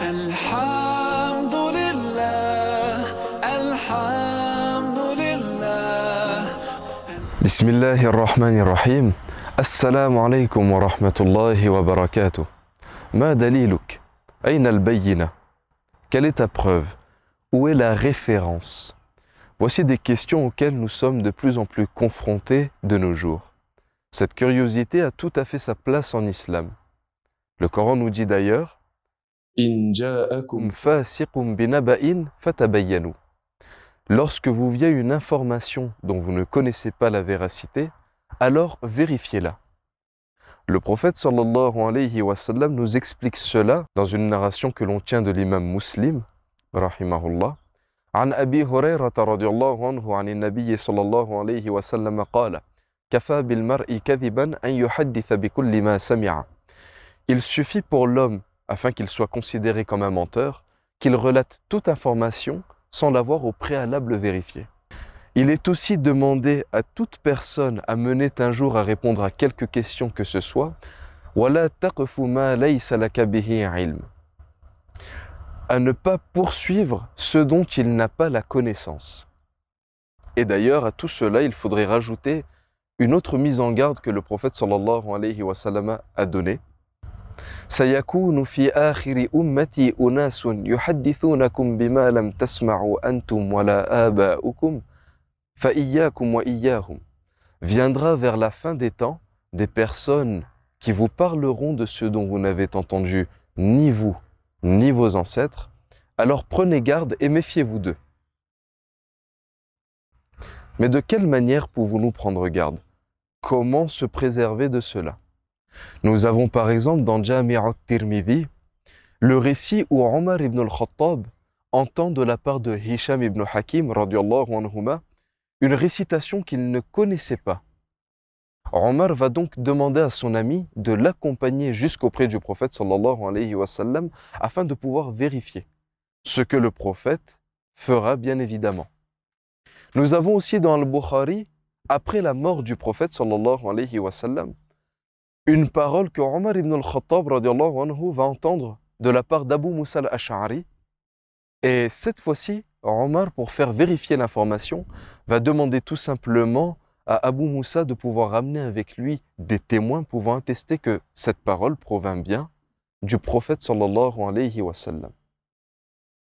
الحمد لله الحمد لله. بسم الله الرحمن الرحيم. السلام عليكم ورحمة الله وبركاته. ما دليلك؟ أين البينة? Quelle est ta preuve? Où est la référence? Voici des questions auxquelles nous sommes de plus en plus confrontés de nos jours. Cette curiosité a tout à fait sa place en islam. Le Coran nous dit d'ailleurs إن جاءكم فاسق بنبأ فتبينوا. Lorsque vous vient une information dont vous ne connaissez pas la véracité, alors vérifiez-la. Le prophète sallallahu alayhi wa sallam nous explique cela dans une narration que l'on tient de l'imam Muslim, rahimahullah. عن أبي هريرة رضي الله عنه عن النبي صلى الله عليه وسلم قال: كفى بالمرء كذبا أن يحدث بكل ما سمع. Il suffit pour l'homme, afin qu'il soit considéré comme un menteur, qu'il relate toute information sans l'avoir au préalable vérifiée. Il est aussi demandé à toute personne amenée un jour à répondre à quelque question que ce soit, وَلَا تَقْفُ مَا لَيْسَ لَكَ بِهِ عِلْمٍ, à ne pas poursuivre ce dont il n'a pas la connaissance. Et d'ailleurs, à tout cela, il faudrait rajouter une autre mise en garde que le prophète sallallahu alayhi wa sallam a donnée. سيكون في آخر أمتي أناس يحدثونكم بما لم تسمعوا أنتم ولا آباؤكم فإياكم وإياهم. Viendra vers la fin des temps des personnes qui vous parleront de ce dont vous n'avez entendu ni vous ni vos ancêtres, alors prenez garde et méfiez-vous d'eux. Mais de quelle manière pouvons-nous prendre garde? Comment se préserver de cela? Nous avons par exemple dans Jami' al-Tirmidhi le récit où Omar ibn al-Khattab entend de la part de Hisham ibn Hakim radiyallahu anhuma une récitation qu'il ne connaissait pas. Omar va donc demander à son ami de l'accompagner jusqu'auprès du prophète sallallahu alayhi wa sallam afin de pouvoir vérifier, ce que le prophète fera bien évidemment. Nous avons aussi dans Al-Bukhari, après la mort du prophète sallallahu alayhi wa sallam, une parole que Omar ibn al-Khattab radiyallahu anhu va entendre de la part d'Abu Musa al-Ash'ari. Et cette fois-ci, Omar, pour faire vérifier l'information, va demander tout simplement à Abu Musa de pouvoir ramener avec lui des témoins pouvant attester que cette parole provint bien du prophète sallallahu alayhi wa sallam.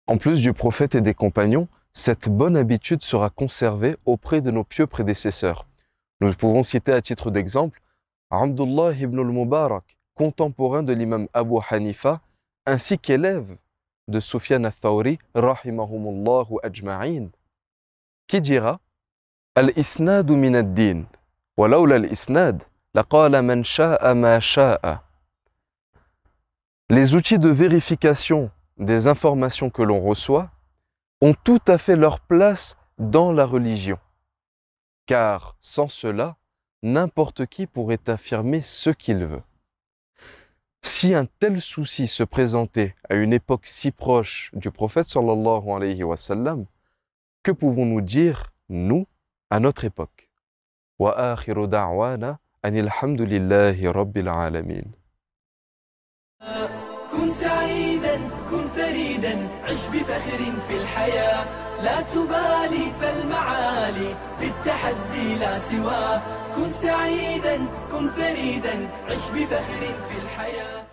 En plus du prophète et des compagnons, cette bonne habitude sera conservée auprès de nos pieux prédécesseurs. Nous pouvons citer à titre d'exemple Abdullah ibn al-Mubarak, contemporain de l'imam Abu Hanifa, ainsi qu'élève de Sufyan al-Thawri, rahimahumullahu ajma'in, qui dira Al-isnad min ad-din, wa lawla al-isnad, laqala man sha'a ma sha'a. Les outils de vérification des informations que l'on reçoit ont tout à fait leur place dans la religion, car sans cela, n'importe qui pourrait affirmer ce qu'il veut. Si un tel souci se présentait à une époque si proche du prophète sallallahu alayhi wa sallam, que pouvons-nous dire, nous, à notre époque? Wa akhiru da'wana anil hamdulillahi rabbil alamin. كن سعيدا كن فريدا عش بفخر في الحياة لا تبالي فالمعالي للتحدي لا سواه كن سعيدا كن فريدا عش بفخر في الحياة